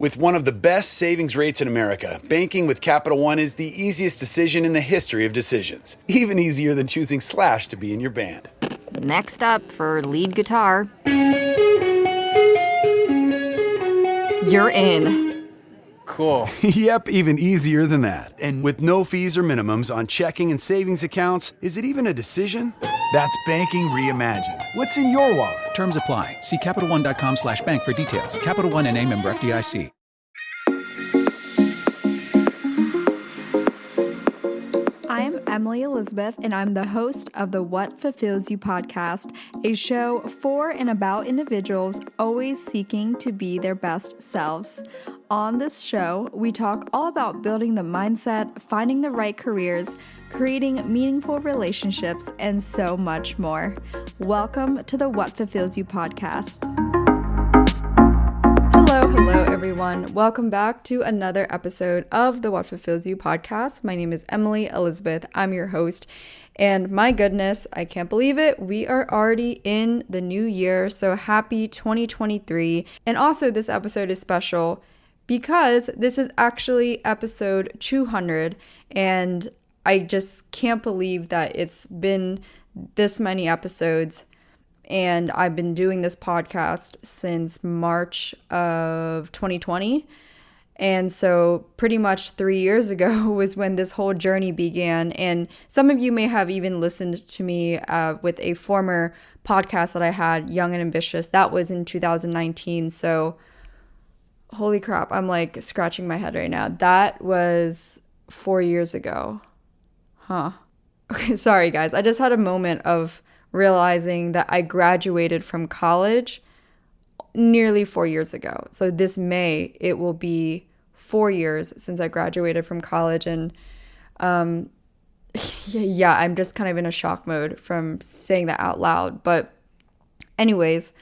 With one of the best savings rates in America, banking with Capital One is the easiest decision in the history of decisions. Even easier than choosing Slash to be in your band. Next up for lead guitar. You're in. Cool. Yep, even easier than that. And with no fees or minimums on checking and savings accounts, is it even a decision? That's banking reimagined. What's in your wallet? Terms apply. See CapitalOne.com/bank for details. Capital One N.A. member FDIC. I'm Emily Elizabeth, and I'm the host of the What Fulfills You podcast, a show for and about individuals always seeking to be their best selves. On this show, we talk all about building the mindset, finding the right careers, creating meaningful relationships, and so much more. Welcome to the What Fulfills You podcast. Hello, everyone. Welcome back to another episode of the What Fulfills You podcast. My name is Emily Elizabeth. I'm your host. And my goodness, I can't believe it. We are already in the new year. So happy 2023. And also, this episode is special because this is actually episode 200. And I just can't believe that it's been this many episodes. And I've been doing this podcast since March of 2020. And so pretty much 3 years ago was when this whole journey began. And some of you may have even listened to me with a former podcast that I had, Young and Ambitious. That was in 2019. So holy crap, I'm like scratching my head right now. That was 4 years ago. Okay, sorry guys. I just had a moment of realizing that I graduated from college nearly 4 years ago. So this May, it will be 4 years since I graduated from college. And yeah, I'm just kind of in a shock mode from saying that out loud. But anyways,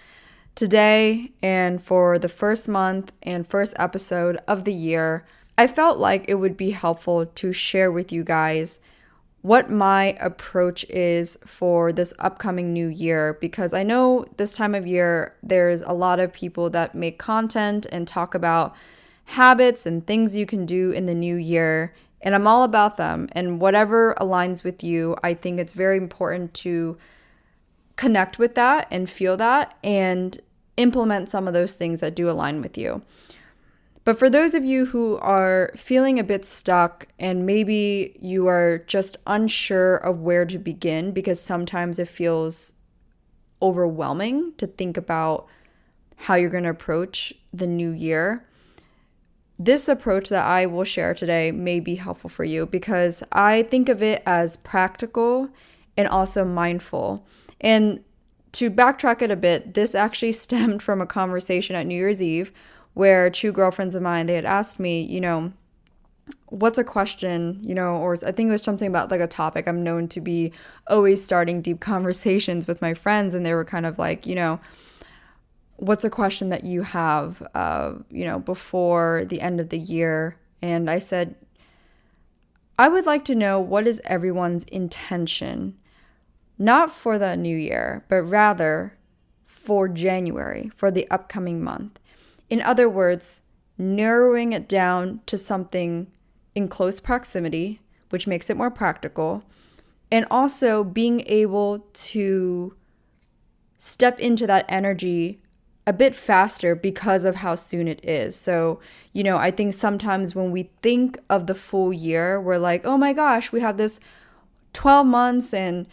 today and for the first month and first episode of the year, I felt like it would be helpful to share with you guys what my approach is for this upcoming new year, because I know this time of year there's a lot of people that make content and talk about habits and things you can do in the new year, and I'm all about them. And whatever aligns with you, I think it's very important to connect with that and feel that and implement some of those things that do align with you. But for those of you who are feeling a bit stuck and maybe you are just unsure of where to begin, because sometimes it feels overwhelming to think about how you're going to approach the new year, this approach that I will share today may be helpful for you, because I think of it as practical and also mindful. And to backtrack it a bit, this actually stemmed from a conversation at New Year's Eve where two girlfriends of mine, they had asked me, what's a question, or I think it was something about like a topic. I'm known to be always starting deep conversations with my friends, and they were kind of like, what's a question that you have, before the end of the year? And I said, I would like to know, what is everyone's intention, not for the new year, but rather for January, for the upcoming month. In other words, narrowing it down to something in close proximity, which makes it more practical, and also being able to step into that energy a bit faster because of how soon it is. So, I think sometimes when we think of the full year, we're like, oh my gosh, we have this 12 months and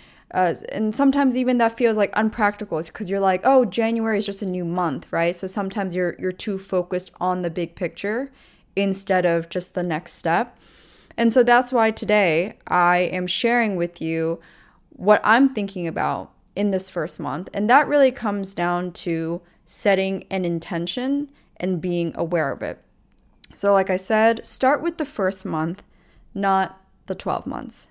sometimes even that feels like unpractical, because you're like, oh, January is just a new month, right? So sometimes you're too focused on the big picture instead of just the next step. And so that's why today I am sharing with you what I'm thinking about in this first month. And that really comes down to setting an intention and being aware of it. So like I said, start with the first month, not the 12 months.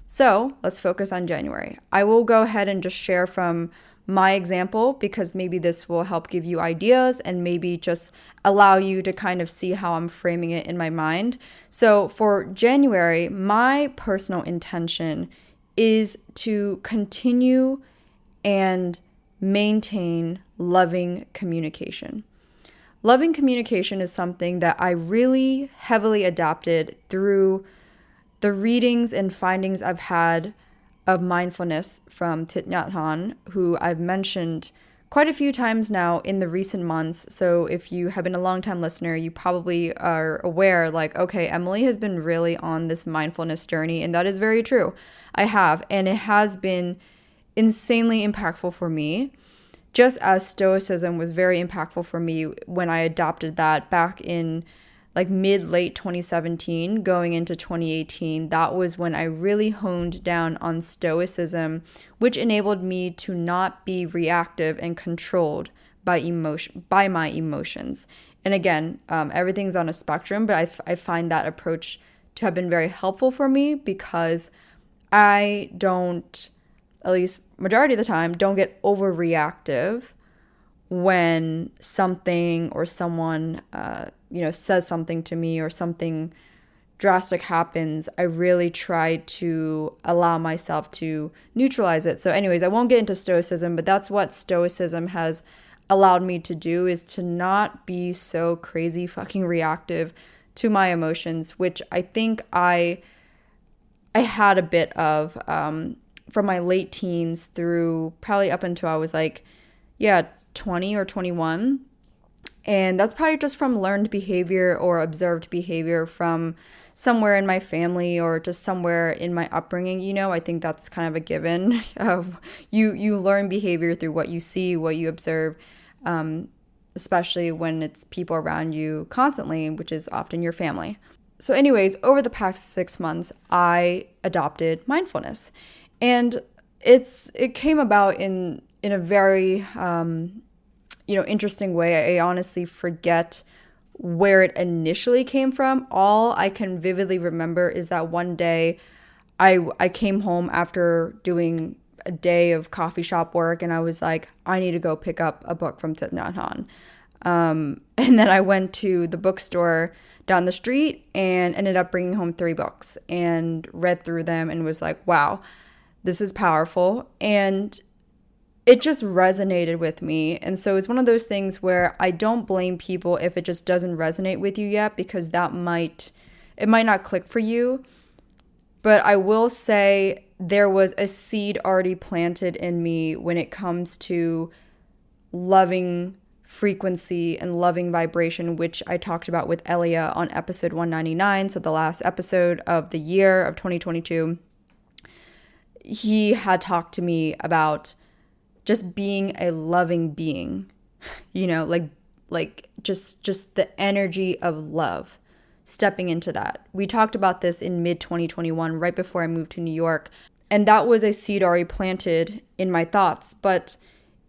So let's focus on January. I will go ahead and just share from my example, because maybe this will help give you ideas and maybe just allow you to kind of see how I'm framing it in my mind. So for January, my personal intention is to continue and maintain loving communication. loving communication is something that I really heavily adapted through the readings and findings I've had of mindfulness from Thich Nhat Hanh, who I've mentioned quite a few times now in the recent months. So if you have been a long-time listener, you probably are aware, like, okay, Emily has been really on this mindfulness journey, and that is very true. I have, and it has been insanely impactful for me, just as Stoicism was very impactful for me when I adopted that back in like mid-late 2017 going into 2018. That was when I really honed down on Stoicism, which enabled me to not be reactive and controlled by my emotions. And again, everything's on a spectrum, but I find that approach to have been very helpful for me, because I don't, at least majority of the time, don't get overreactive when something or someone says something to me or something drastic happens. I really try to allow myself to neutralize it. So anyways, I won't get into Stoicism, but that's what Stoicism has allowed me to do, is to not be so crazy fucking reactive to my emotions, which I think I had a bit of from my late teens through probably up until I was like 20 or 21. And that's probably just from learned behavior or observed behavior from somewhere in my family or just somewhere in my upbringing. I think that's kind of a given of you learn behavior through what you see, what you observe, especially when it's people around you constantly, which is often your family. So anyways, over the past 6 months, I adopted mindfulness, and it came about in a very interesting way. I honestly forget where it initially came from. All I can vividly remember is that one day I came home after doing a day of coffee shop work, and I was like, I need to go pick up a book from Thich Nhat Hanh. And then I went to the bookstore down the street and ended up bringing home 3 books and read through them and was like, wow, this is powerful. And it just resonated with me. And so it's one of those things where I don't blame people if it just doesn't resonate with you yet, because it might not click for you. But I will say there was a seed already planted in me when it comes to loving frequency and loving vibration, which I talked about with Elia on episode 199, so the last episode of the year of 2022. He had talked to me about just being a loving being, like just the energy of love, stepping into that. We talked about this in mid 2021, right before I moved to New York. And that was a seed already planted in my thoughts, but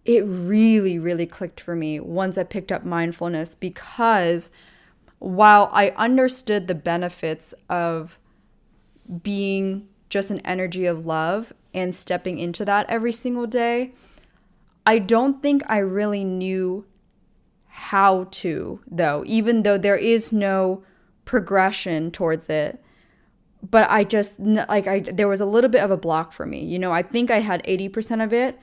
it really, really clicked for me once I picked up mindfulness, because while I understood the benefits of being just an energy of love and stepping into that every single day, I don't think I really knew how to, though, even though there is no progression towards it. But I just, there was a little bit of a block for me. I think I had 80% of it,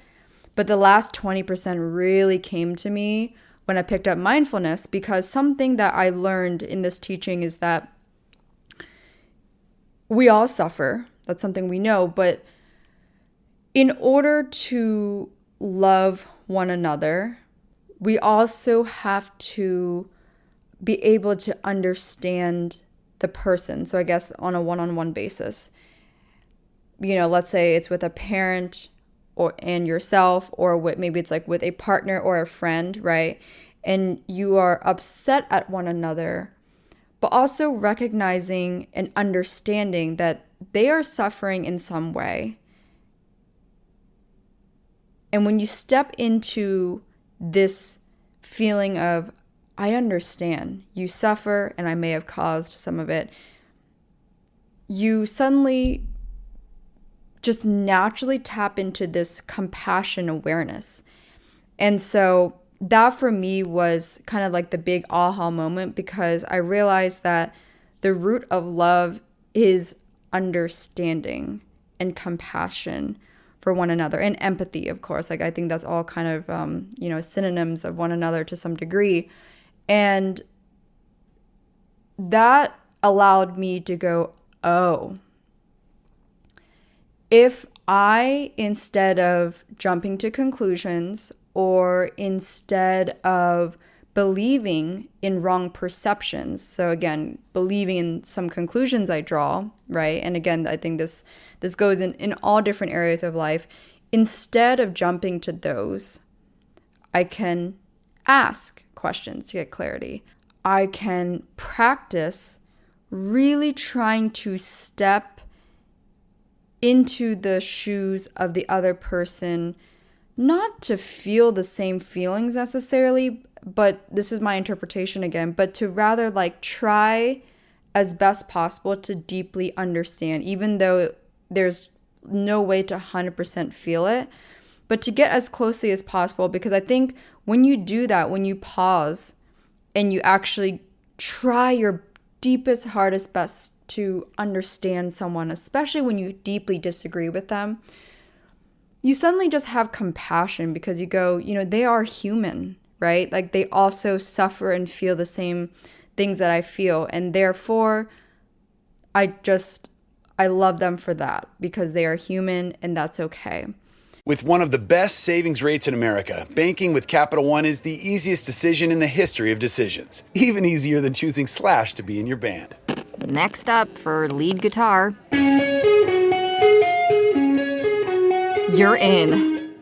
but the last 20% really came to me when I picked up mindfulness, because something that I learned in this teaching is that we all suffer. That's something we know. But in order to love one another, we also have to be able to understand the person. So I guess on a one-on-one basis, let's say it's with a parent and yourself, or maybe it's like with a partner or a friend, right? And you are upset at one another, but also recognizing and understanding that they are suffering in some way. And when you step into this feeling of, I understand, you suffer and I may have caused some of it, you suddenly just naturally tap into this compassion awareness. And so that for me was kind of like the big aha moment, because I realized that the root of love is understanding and compassion for one another, and empathy, of course. I think that's all kind of synonyms of one another to some degree. And that allowed me to go, oh, if I, instead of jumping to conclusions or instead of believing in wrong perceptions, so again, believing in some conclusions I draw, right? And again, I think this goes in all different areas of life. Instead of jumping to those, I can ask questions to get clarity. I can practice really trying to step into the shoes of the other person, not to feel the same feelings necessarily, but this is my interpretation again, but to rather like try as best possible to deeply understand, even though there's no way to 100% feel it, but to get as closely as possible. Because I think when you do that, when you pause and you actually try your deepest, hardest, best to understand someone, especially when you deeply disagree with them, you suddenly just have compassion because you go, they are human, right? Like they also suffer and feel the same things that I feel. And therefore, I love them for that because they are human and that's okay. With one of the best savings rates in America, banking with Capital One is the easiest decision in the history of decisions. Even easier than choosing Slash to be in your band. Next up for lead guitar. You're in.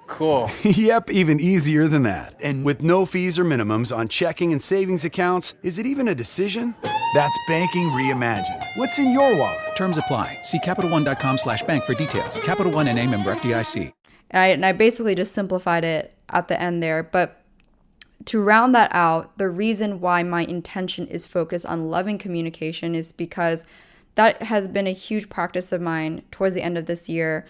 Cool. Yep, even easier than that. And with no fees or minimums on checking and savings accounts, is it even a decision? That's banking reimagined. What's in your wallet? Terms apply. See CapitalOne.com/bank for details. Capital One N.A. member FDIC. And I basically just simplified it at the end there. But to round that out, the reason why my intention is focused on loving communication is because that has been a huge practice of mine towards the end of this year.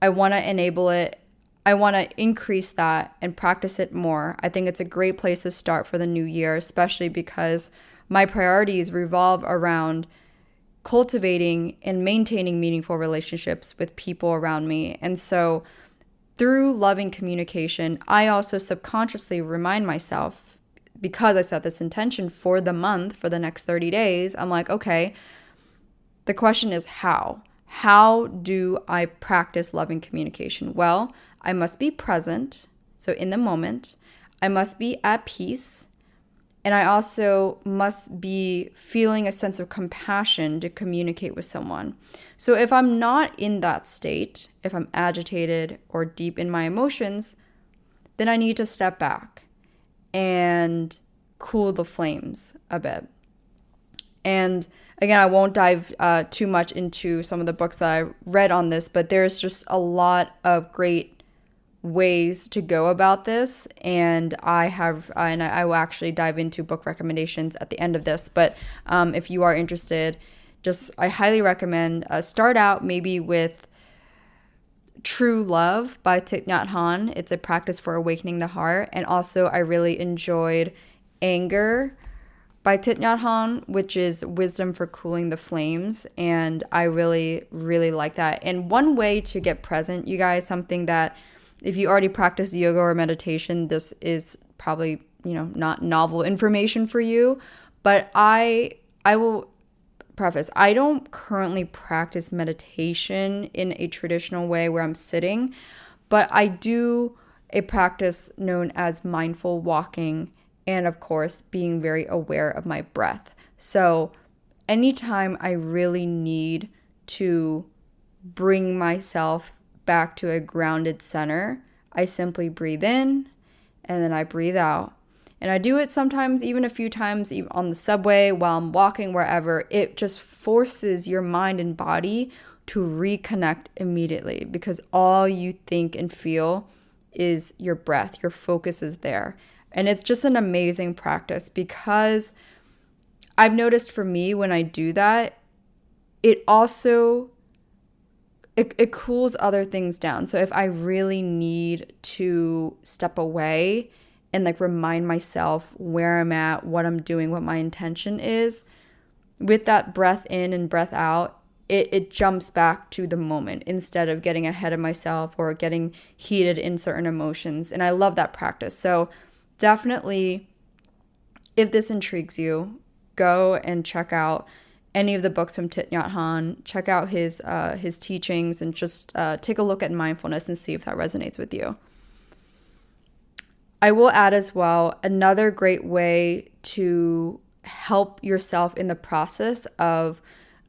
I want to enable it. I want to increase that and practice it more. I think it's a great place to start for the new year, especially because my priorities revolve around cultivating and maintaining meaningful relationships with people around me. And so through loving communication, I also subconsciously remind myself, because I set this intention for the month, for the next 30 days, I'm like, okay, the question is how? How do I practice loving communication? Well, I must be present, so in the moment. I must be at peace. And I also must be feeling a sense of compassion to communicate with someone. So if I'm not in that state, if I'm agitated or deep in my emotions, then I need to step back and cool the flames a bit. And again, I won't dive too much into some of the books that I read on this, but there's just a lot of great ways to go about this, and I will actually dive into book recommendations at the end of this. But if you are interested, I highly recommend start out maybe with True Love by Thich Nhat Hanh. It's a practice for awakening the heart. And also I really enjoyed Anger by Thich Nhat Hanh, which is wisdom for cooling the flames. And I really, really like that. And one way to get present, you guys, something that if you already practice yoga or meditation, this is probably, not novel information for you. But I will preface, I don't currently practice meditation in a traditional way where I'm sitting, but I do a practice known as mindful walking and, of course, being very aware of my breath. So anytime I really need to bring myself back to a grounded center, I simply breathe in and then I breathe out. And I do it sometimes even a few times even on the subway, while I'm walking, wherever. It just forces your mind and body to reconnect immediately because all you think and feel is your breath. Your focus is there. And it's just an amazing practice because I've noticed for me when I do that, it also it cools other things down. So if I really need to step away and remind myself where I'm at, what I'm doing, what my intention is, with that breath in and breath out, it jumps back to the moment instead of getting ahead of myself or getting heated in certain emotions. And I love that practice. So definitely if this intrigues you, go and check out any of the books from Thich Nhat Hanh. Check out his teachings and just take a look at mindfulness and see if that resonates with you. I will add as well, another great way to help yourself in the process of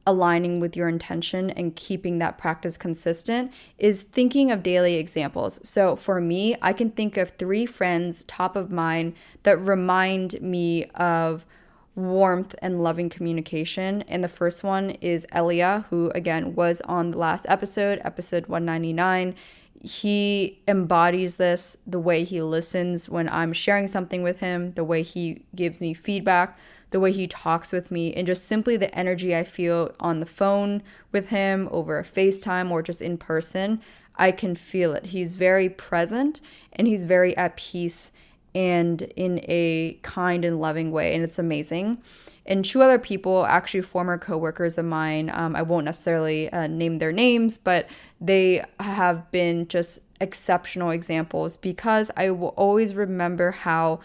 aligning with your intention and keeping that practice consistent is thinking of daily examples. So for me, I can think of 3 friends top of mind that remind me of warmth and loving communication. And the first one is Elia, who again was on the last episode 199. He embodies this, the way he listens when I'm sharing something with him, the way he gives me feedback, the way he talks with me, and just simply the energy I feel on the phone with him, over a FaceTime, or just in person. I can feel it. He's very present and he's very at peace and in a kind and loving way, and it's amazing. And 2 other people, actually former coworkers of mine, I won't necessarily name their names, but they have been just exceptional examples, because I will always remember how,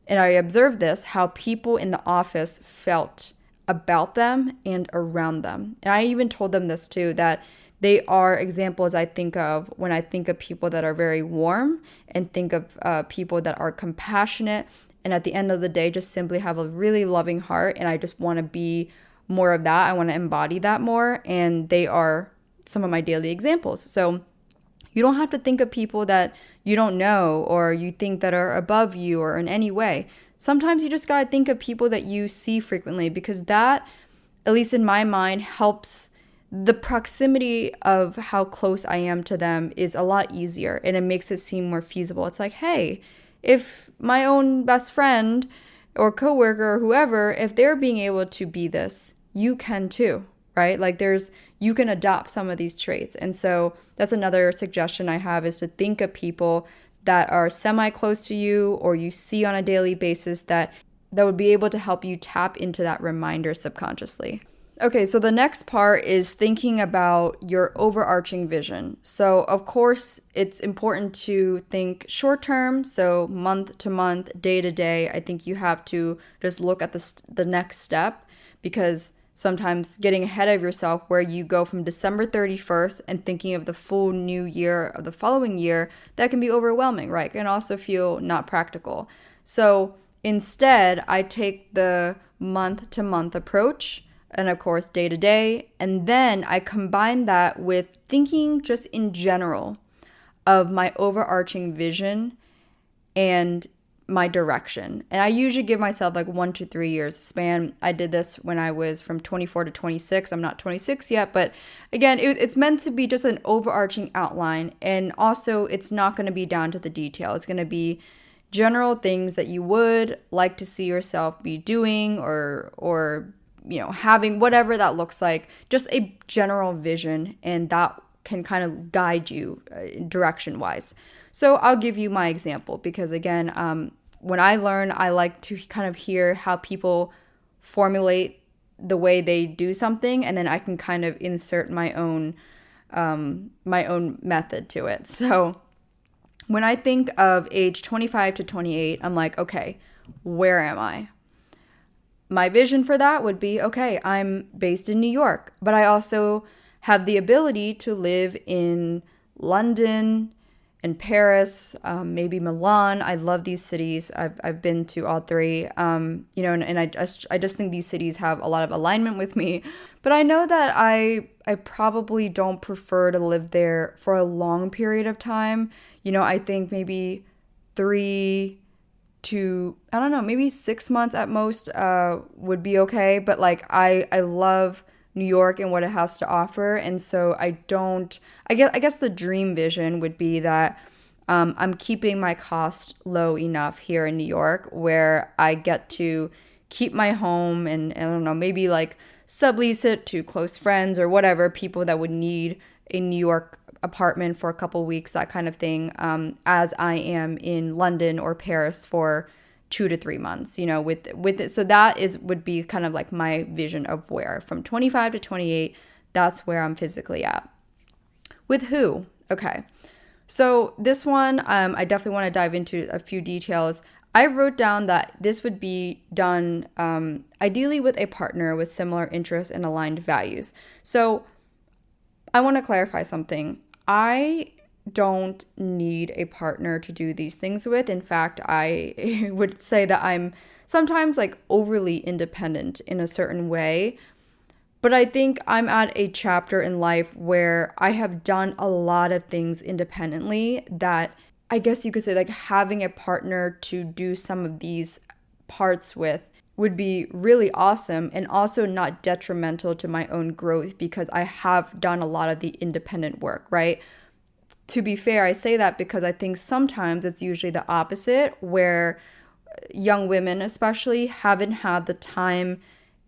and I observed this, how people in the office felt about them and around them. And I even told them this too, that they are examples I think of when I think of people that are very warm and think of people that are compassionate, and at the end of the day just simply have a really loving heart. And I just want to be more of that. I want to embody that more, and they are some of my daily examples. So you don't have to think of people that you don't know or you think that are above you or in any way. Sometimes you just got to think of people that you see frequently, because that, at least in my mind, helps. The proximity of how close I am to them is a lot easier, and it makes it seem more feasible. It's like, hey, if my own best friend or coworker or whoever, if they're being able to be this, you can too, right? Like you can adopt some of these traits. And so that's another suggestion I have, is to think of people that are semi-close to you or you see on a daily basis that would be able to help you tap into that reminder subconsciously. Okay, so the next part is thinking about your overarching vision. So, of course, it's important to think short term, so month to month, day to day. I think you have to just look at the next step, because sometimes getting ahead of yourself, where you go from December 31st and thinking of the full new year of the following year, that can be overwhelming, right? It can also feel not practical. So instead, I take the month to month approach, and of course day to day, and then I combine that with thinking just in general of my overarching vision and my direction. And I usually give myself like 1 to 3 years span. I did this when I was from 24 to 26. I'm not 26 yet, but again, it's meant to be just an overarching outline, and also it's not going to be down to the detail. It's going to be general things that you would like to see yourself be doing or having, whatever that looks like, just a general vision, and that can kind of guide you direction-wise. So I'll give you my example, because again, when I learn, I like to kind of hear how people formulate the way they do something, and then I can kind of insert my own method to it. So when I think of age 25 to 28, I'm like, okay, where am I? My vision for that would be, okay, I'm based in New York, but I also have the ability to live in London and Paris, maybe Milan. I love these cities. I've been to all 3, and I just think these cities have a lot of alignment with me. But I know that I probably don't prefer to live there for a long period of time. I think maybe 3 to, I don't know, maybe 6 months at most would be okay. But like I love New York and what it has to offer, and so I guess the dream vision would be that I'm keeping my cost low enough here in New York where I get to keep my home and I don't know, maybe like sublease it to close friends or whatever, people that would need a New York apartment for a couple weeks, that kind of thing, as I am in London or Paris for 2 to 3 months, with it. So that would be kind of like my vision of where from 25 to 28, that's where I'm physically at. With who? Okay. So this one, I definitely want to dive into a few details. I wrote down that this would be done ideally with a partner with similar interests and aligned values. So I want to clarify something. I don't need a partner to do these things with. In fact, I would say that I'm sometimes like overly independent in a certain way. But I think I'm at a chapter in life where I have done a lot of things independently that I guess you could say like having a partner to do some of these parts with would be really awesome and also not detrimental to my own growth because I have done a lot of the independent work, right? To be fair, I say that because I think sometimes it's usually the opposite, where young women especially haven't had the time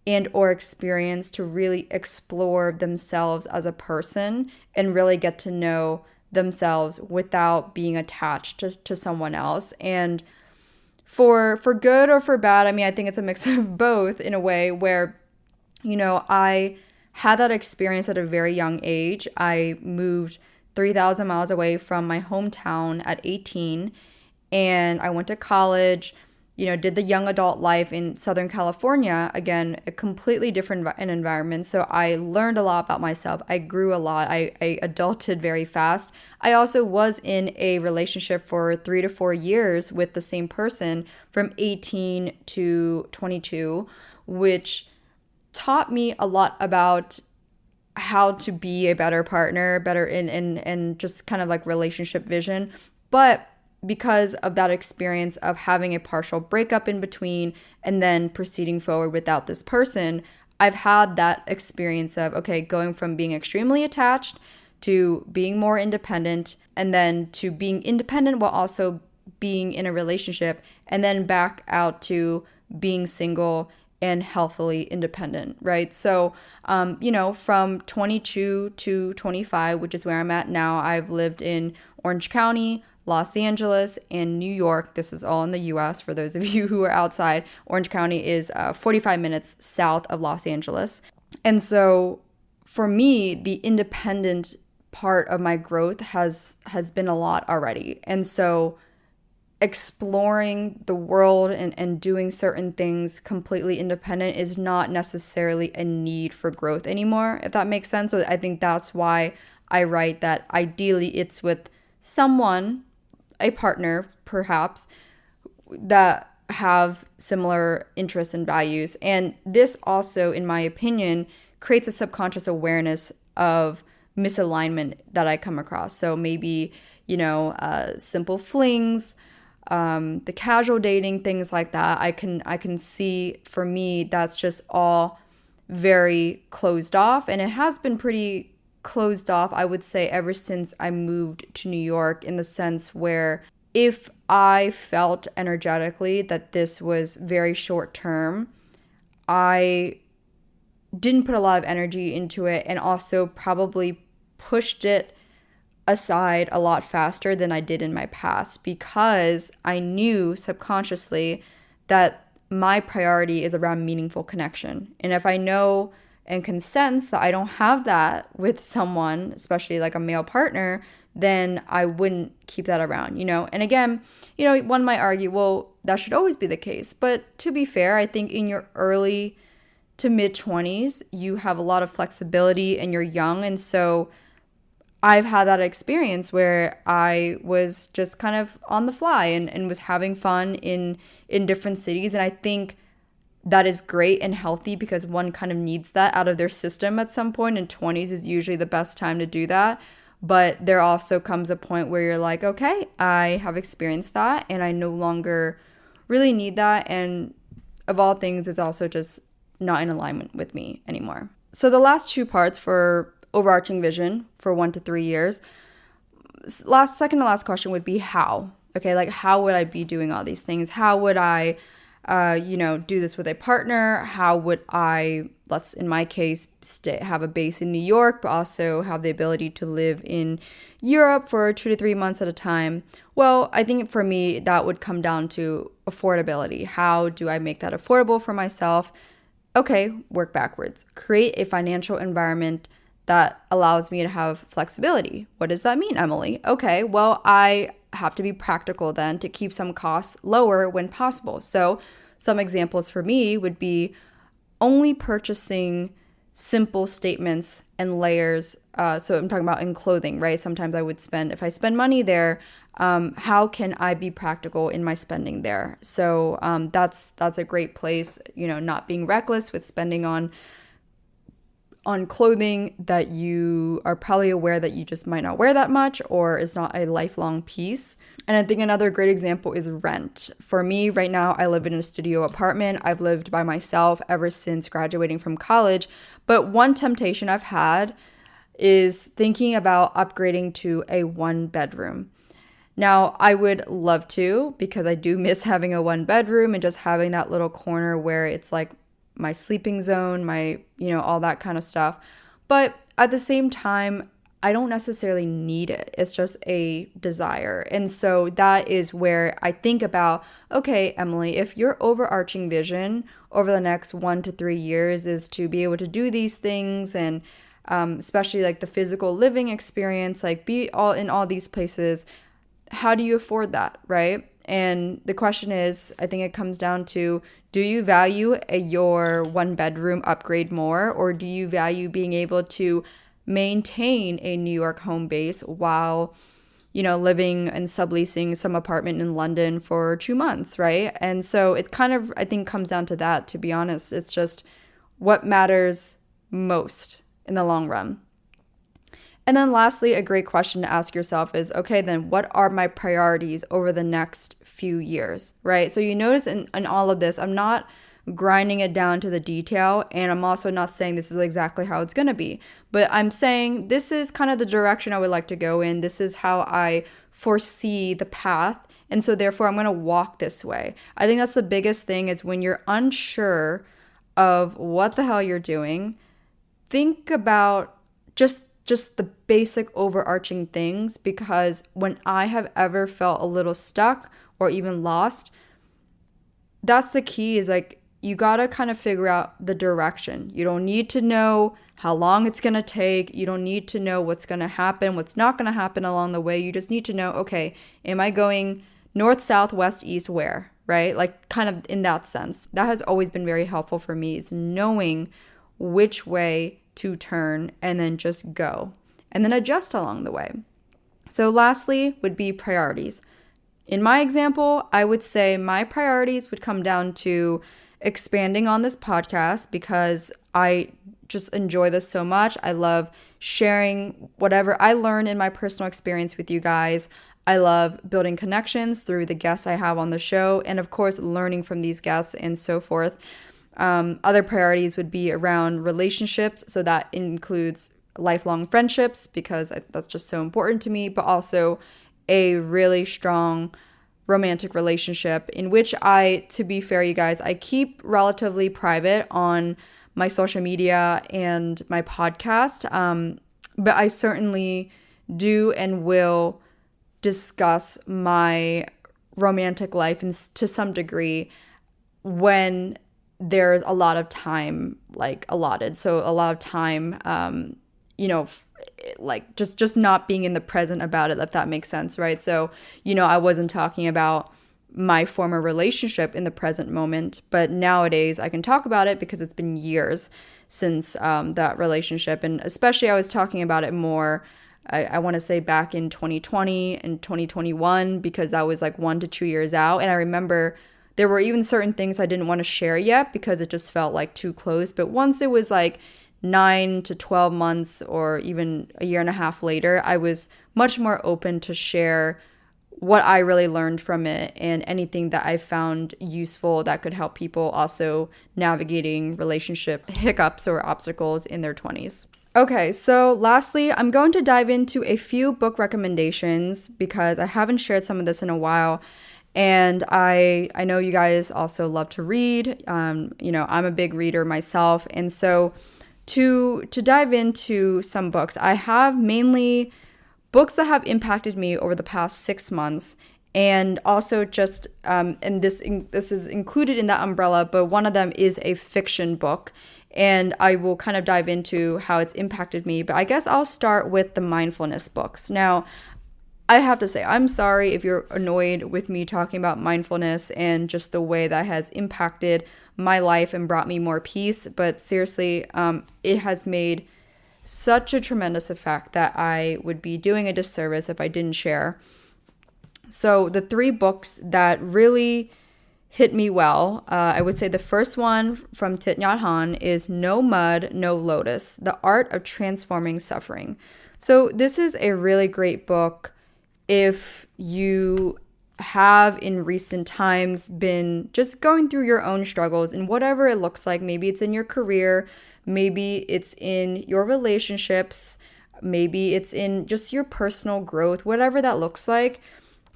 and or experience to really explore themselves as a person and really get to know themselves without being attached to someone else. And for good or for bad, I mean, I think it's a mix of both in a way where, I had that experience at a very young age. I moved 3,000 miles away from my hometown at 18, and I went to college, did the young adult life in Southern California. Again, a completely different environment. So I learned a lot about myself. I grew a lot. I adulted very fast. I also was in a relationship for 3 to 4 years with the same person from 18 to 22, which taught me a lot about how to be a better partner, better in just kind of like relationship vision. But because of that experience of having a partial breakup in between and then proceeding forward without this person, I've had that experience of, okay, going from being extremely attached to being more independent, and then to being independent while also being in a relationship, and then back out to being single and healthily independent, right? So, from 22 to 25, which is where I'm at now, I've lived in Orange County, Los Angeles, and New York. This is all in the US for those of you who are outside. Orange County is 45 minutes south of Los Angeles. And so for me, the independent part of my growth has been a lot already. And so exploring the world and doing certain things completely independent is not necessarily a need for growth anymore, if that makes sense. So I think that's why I write that ideally it's with someone, a partner perhaps, that have similar interests and values. And this also, in my opinion, creates a subconscious awareness of misalignment that I come across. So maybe, simple flings, the casual dating, things like that. I can see, for me, that's just all very closed off, and it has been pretty closed off, I would say, ever since I moved to New York, in the sense where if I felt energetically that this was very short term, I didn't put a lot of energy into it, and also probably pushed it aside a lot faster than I did in my past, because I knew subconsciously that my priority is around meaningful connection. And if I know and can sense that I don't have that with someone, especially like a male partner, then I wouldn't keep that around, And again, one might argue, well, that should always be the case. But to be fair, I think in your early to mid 20s, you have a lot of flexibility and you're young. And so I've had that experience where I was just kind of on the fly and was having fun in different cities. And I think that is great and healthy, because one kind of needs that out of their system at some point, and 20s is usually the best time to do that. But there also comes a point where you're like, okay, I have experienced that and I no longer really need that. And of all things, it's also just not in alignment with me anymore. So the last two parts for overarching vision for 1 to 3 years, second to last question would be how. Okay, like how would I be doing all these things? How would I do this with a partner? How would I, in my case, have a base in New York, but also have the ability to live in Europe for 2 to 3 months at a time? Well, I think for me, that would come down to affordability. How do I make that affordable for myself? Okay, work backwards. Create a financial environment that allows me to have flexibility. What does that mean, Emily? Okay, well, I have to be practical then to keep some costs lower when possible. So some examples for me would be only purchasing simple statements and layers. So I'm talking about in clothing, right? Sometimes I would spend, if I spend money there, how can I be practical in my spending there? So that's a great place, not being reckless with spending on clothing that you are probably aware that you just might not wear that much or is not a lifelong piece. And I think another great example is rent. For me right now, I live in a studio apartment. I've lived by myself ever since graduating from college. But one temptation I've had is thinking about upgrading to a 1-bedroom. Now, I would love to, because I do miss having a 1-bedroom and just having that little corner where it's like my sleeping zone, my, all that kind of stuff. But at the same time, I don't necessarily need it. It's just a desire. And so that is where I think about, okay, Emily, if your overarching vision over the next 1 to 3 years is to be able to do these things and especially like the physical living experience, like be all in all these places, how do you afford that, right? And the question is, I think it comes down to, do you value your 1-bedroom upgrade more, or do you value being able to maintain a New York home base while, living and subleasing some apartment in London for 2 months, right? And so it kind of, I think, comes down to that, to be honest. It's just what matters most in the long run. And then lastly, a great question to ask yourself is, okay, then what are my priorities over the next few years, right? So you notice in all of this, I'm not grinding it down to the detail, and I'm also not saying this is exactly how it's going to be, but I'm saying this is kind of the direction I would like to go in. This is how I foresee the path, and so therefore I'm going to walk this way. I think that's the biggest thing, is when you're unsure of what the hell you're doing, think about just the basic overarching things, because when I have ever felt a little stuck or even lost, that's the key, is like, you gotta kind of figure out the direction. You don't need to know how long it's gonna take. You don't need to know what's gonna happen, what's not gonna happen along the way. You just need to know, okay, am I going north, south, west, east, where, right? Like kind of in that sense. That has always been very helpful for me, is knowing which way to turn and then just go and then adjust along the way. So lastly would be priorities. In my example, I would say my priorities would come down to expanding on this podcast, because I just enjoy this so much. I love sharing whatever I learn in my personal experience with you guys. I love building connections through the guests I have on the show, and of course, learning from these guests and so forth. Other priorities would be around relationships. So that includes lifelong friendships, because that's just so important to me, but also a really strong romantic relationship, in which to be fair, you guys, I keep relatively private on my social media and my podcast. But I certainly do and will discuss my romantic life to some degree when there's a lot of time allotted. So a lot of time, like just not being in the present about it, if that makes sense, right? So, I wasn't talking about my former relationship in the present moment, but nowadays I can talk about it because it's been years since that relationship. And especially I was talking about it more, I want to say back in 2020 and 2021, because that was like 1 to 2 years out. And I remember there were even certain things I didn't want to share yet because it just felt like too close. But once it was like 9 to 12 months or even a year and a half later, I was much more open to share what I really learned from it and anything that I found useful that could help people also navigating relationship hiccups or obstacles in their 20s. Okay, so lastly, I'm going to dive into a few book recommendations because I haven't shared some of this in a while. And I know you guys also love to read. I'm a big reader myself. And so to dive into some books, I have mainly books that have impacted me over the past 6 months, and also just, and this is included in that umbrella, but one of them is a fiction book, and I will kind of dive into how it's impacted me. But I guess I'll start with the mindfulness books. Now, I have to say, I'm sorry if you're annoyed with me talking about mindfulness and just the way that has impacted my life and brought me more peace. But seriously, it has made such a tremendous effect that I would be doing a disservice if I didn't share. So the 3 books that really hit me well, I would say the first one from Thich Nhat Hanh is No Mud, No Lotus, The Art of Transforming Suffering. So this is a really great book if you have in recent times been just going through your own struggles and whatever it looks like. Maybe it's in your career, maybe it's in your relationships, maybe it's in just your personal growth, whatever that looks like.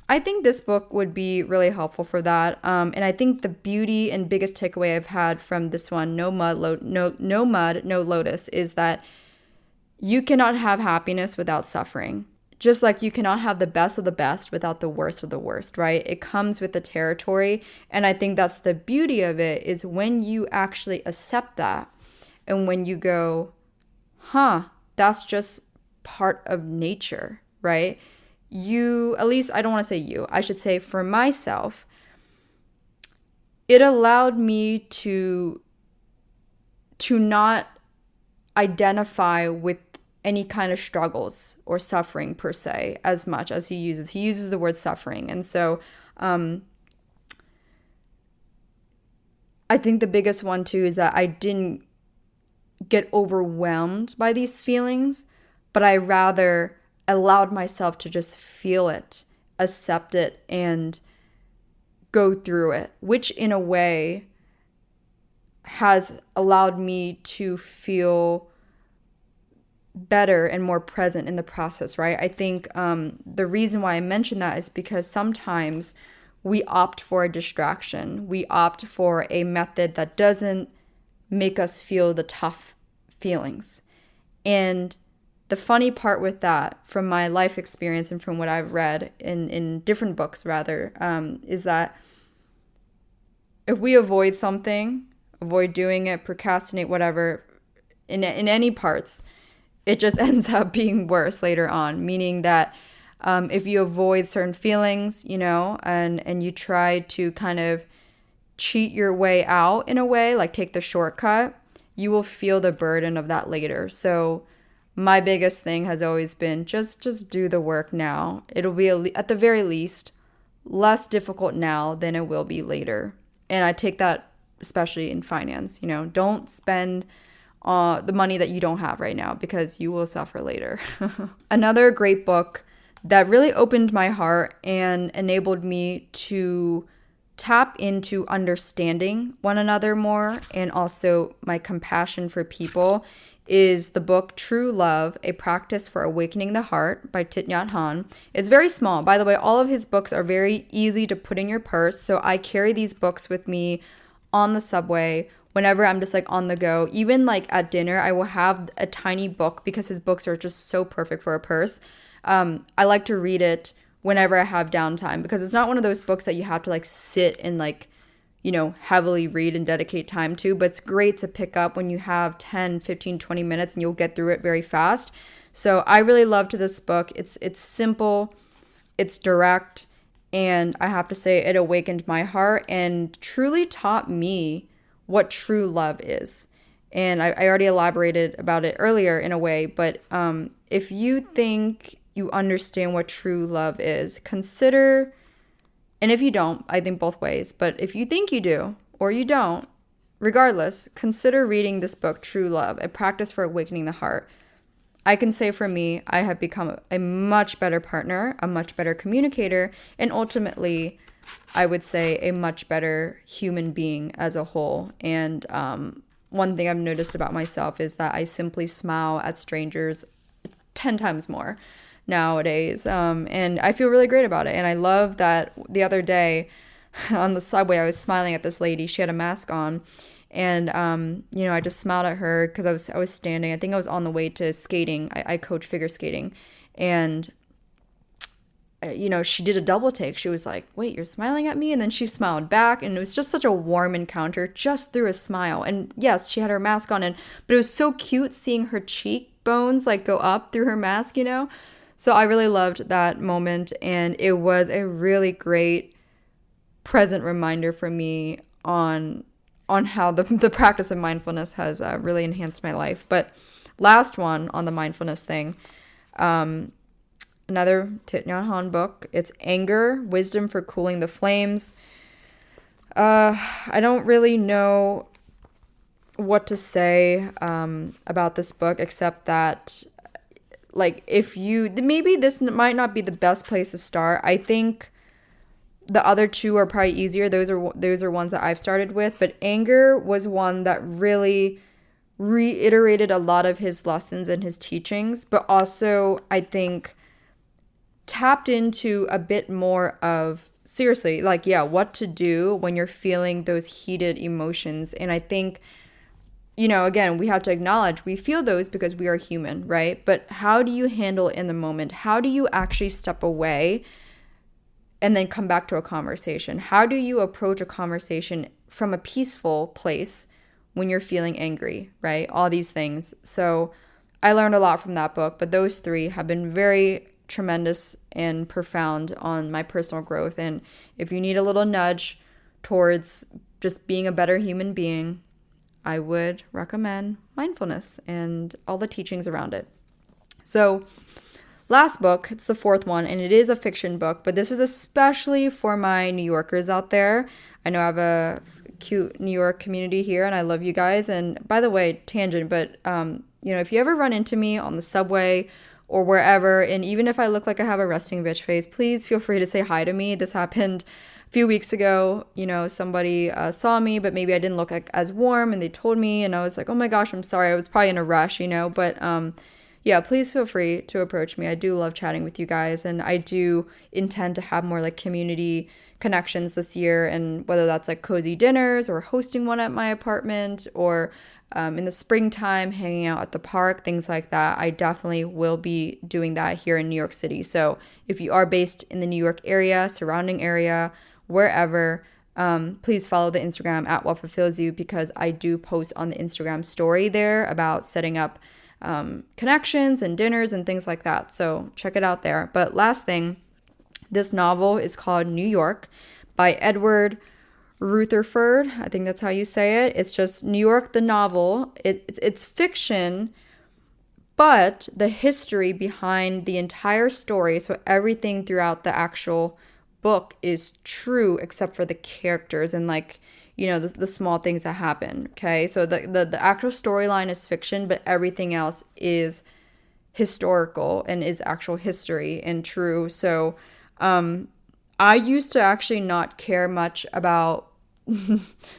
I think this book would be really helpful for that. And I think the beauty and biggest takeaway I've had from this one, No Mud, No Lotus, is that you cannot have happiness without suffering. Just like you cannot have the best of the best without the worst of the worst, right? It comes with the territory. And I think that's the beauty of it, is when you actually accept that and when you go, that's just part of nature, right? You, at least I don't want to say you, I should say for myself, it allowed me to not identify with any kind of struggles or suffering per se as much as he uses the word suffering. And so I think the biggest one too is that I didn't get overwhelmed by these feelings, but I rather allowed myself to just feel it, accept it, and go through it, which in a way has allowed me to feel better and more present in the process, right? I think the reason why I mention that is because sometimes we opt for a distraction. We opt for a method that doesn't make us feel the tough feelings. And the funny part with that, from my life experience and from what I've read in different books rather, is that if we avoid something, avoid doing it, procrastinate, whatever, in any parts, it just ends up being worse later on. Meaning that if you avoid certain feelings, and you try to kind of cheat your way out in a way, like take the shortcut, you will feel the burden of that later. So my biggest thing has always been just do the work now. It'll be at the very least less difficult now than it will be later. And I take that especially in finance. Don't spend the money that you don't have right now, because you will suffer later. Another great book that really opened my heart and enabled me to tap into understanding one another more, and also my compassion for people, is the book True Love, A Practice for Awakening the Heart by Thich Nhat Hanh. It's very small. By the way, all of his books are very easy to put in your purse. So I carry these books with me on the subway, whenever I'm just like on the go. Even like at dinner, I will have a tiny book because his books are just so perfect for a purse. I like to read it whenever I have downtime, because it's not one of those books that you have to like sit and like, heavily read and dedicate time to, but it's great to pick up when you have 10, 15, 20 minutes and you'll get through it very fast. So I really loved this book. It's simple, it's direct, and I have to say it awakened my heart and truly taught me what true love is. And I already elaborated about it earlier in a way, but if you think you understand what true love is, consider, and if you don't, I think both ways, but if you think you do or you don't, regardless, consider reading this book, True Love, A Practice for Awakening the Heart. I can say for me, I have become a much better partner, a much better communicator, and ultimately, I would say a much better human being as a whole. And one thing I've noticed about myself is that I simply smile at strangers 10 times more nowadays. And I feel really great about it. And I love that the other day on the subway, I was smiling at this lady. She had a mask on. And, I just smiled at her because I was standing. I think I was on the way to skating. I coach figure skating. And she did a double take. She was like, wait, you're smiling at me? And then she smiled back. And it was just such a warm encounter just through a smile. And yes, she had her mask on, but it was so cute seeing her cheekbones like go up through her mask, So I really loved that moment, and it was a really great present reminder for me on how the practice of mindfulness has really enhanced my life. But last one on the mindfulness thing, another Thich Nhat Hanh book. It's Anger, Wisdom for Cooling the Flames. I don't really know what to say about this book, except that, like, maybe this might not be the best place to start. I think the other two are probably easier. Those are ones that I've started with, but Anger was one that really reiterated a lot of his lessons and his teachings, but also I think tapped into a bit more of, seriously, like, yeah, what to do when you're feeling those heated emotions. And I think, again, we have to acknowledge we feel those because we are human, right? But how do you handle it in the moment? How do you actually step away and then come back to a conversation? How do you approach a conversation from a peaceful place when you're feeling angry, right? All these things. So I learned a lot from that book, but those three have been very tremendous and profound on my personal growth. And if you need a little nudge towards just being a better human being, I would recommend mindfulness and all the teachings around it. So last book, it's the fourth one, and it is a fiction book, but this is especially for my New Yorkers out there. I know I have a cute New York community here, and I love you guys. And by the way, tangent, but if you ever run into me on the subway or wherever, and even if I look like I have a resting bitch face, please feel free to say hi to me. This happened a few weeks ago. Somebody saw me, but maybe I didn't look as warm, and they told me, and I was like, oh my gosh, I'm sorry. I was probably in a rush, but yeah, please feel free to approach me. I do love chatting with you guys, and I do intend to have more like community connections this year, and whether that's like cozy dinners or hosting one at my apartment, or in the springtime hanging out at the park, things like that. I definitely will be doing that here in New York City. So if you are based in the New York area, surrounding area, wherever, please follow the Instagram at What Fulfills You, because I do post on the Instagram story there about setting up connections and dinners and things like that. So check it out there. But last thing, this novel is called New York by Edward Rutherford. I think that's how you say it. It's just New York, the novel. It's fiction, but the history behind the entire story, so everything throughout the actual book is true except for the characters and the small things that happen. Okay, so the actual storyline is fiction, but everything else is historical and is actual history and true. So I used to actually not care much about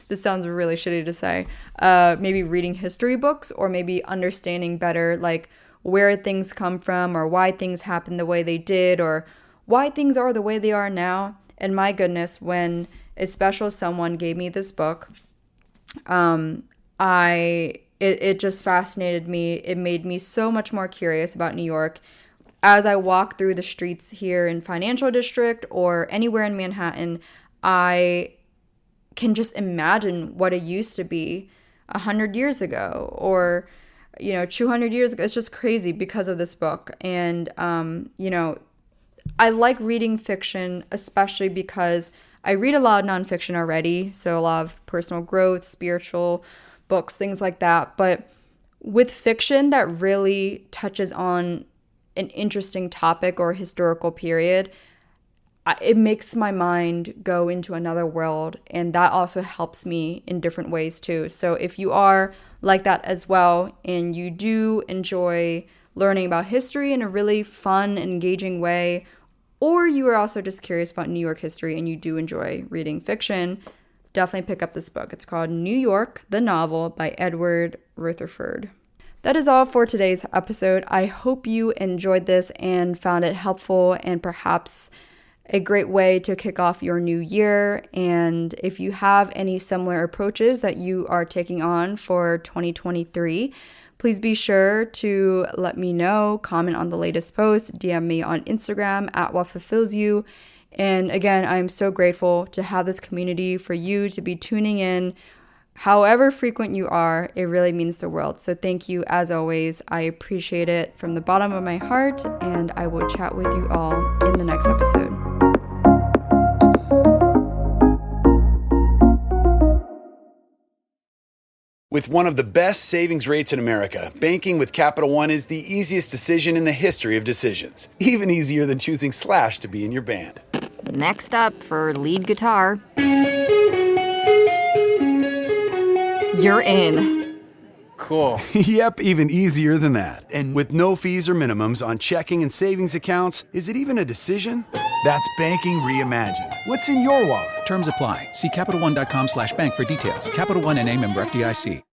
this sounds really shitty to say, maybe reading history books, or maybe understanding better like where things come from, or why things happen the way they did, or why things are the way they are now. And my goodness, when a special someone gave me this book, it just fascinated me. It made me so much more curious about New York. As I walk through the streets here in Financial District or anywhere in Manhattan, I can just imagine what it used to be 100 years ago, or 200 years ago. It's just crazy because of this book. And I like reading fiction, especially because I read a lot of nonfiction already, so a lot of personal growth, spiritual books, things like that. But with fiction that really touches on an interesting topic or historical period, it makes my mind go into another world, and that also helps me in different ways too. So if you are like that as well, and you do enjoy learning about history in a really fun, engaging way, or you are also just curious about New York history and you do enjoy reading fiction, definitely pick up this book. It's called New York, the Novel by Edward Rutherford. That is all for today's episode. I hope you enjoyed this and found it helpful and perhaps a great way to kick off your new year. And if you have any similar approaches that you are taking on for 2023, please be sure to let me know, comment on the latest post, DM me on Instagram at What Fulfills You. And again, I'm so grateful to have this community, for you to be tuning in However frequent you are, it really means the world. So thank you as always. I appreciate it from the bottom of my heart, and I will chat with you all in the next episode. With one of the best savings rates in America, banking with Capital One is the easiest decision in the history of decisions. Even easier than choosing Slash to be in your band. Next up for lead guitar. You're in. Cool. Yep, even easier than that. And with no fees or minimums on checking and savings accounts, is it even a decision? That's banking reimagined. What's in your wallet? Terms apply. See CapitalOne.com/bank for details. Capital One NA, member FDIC.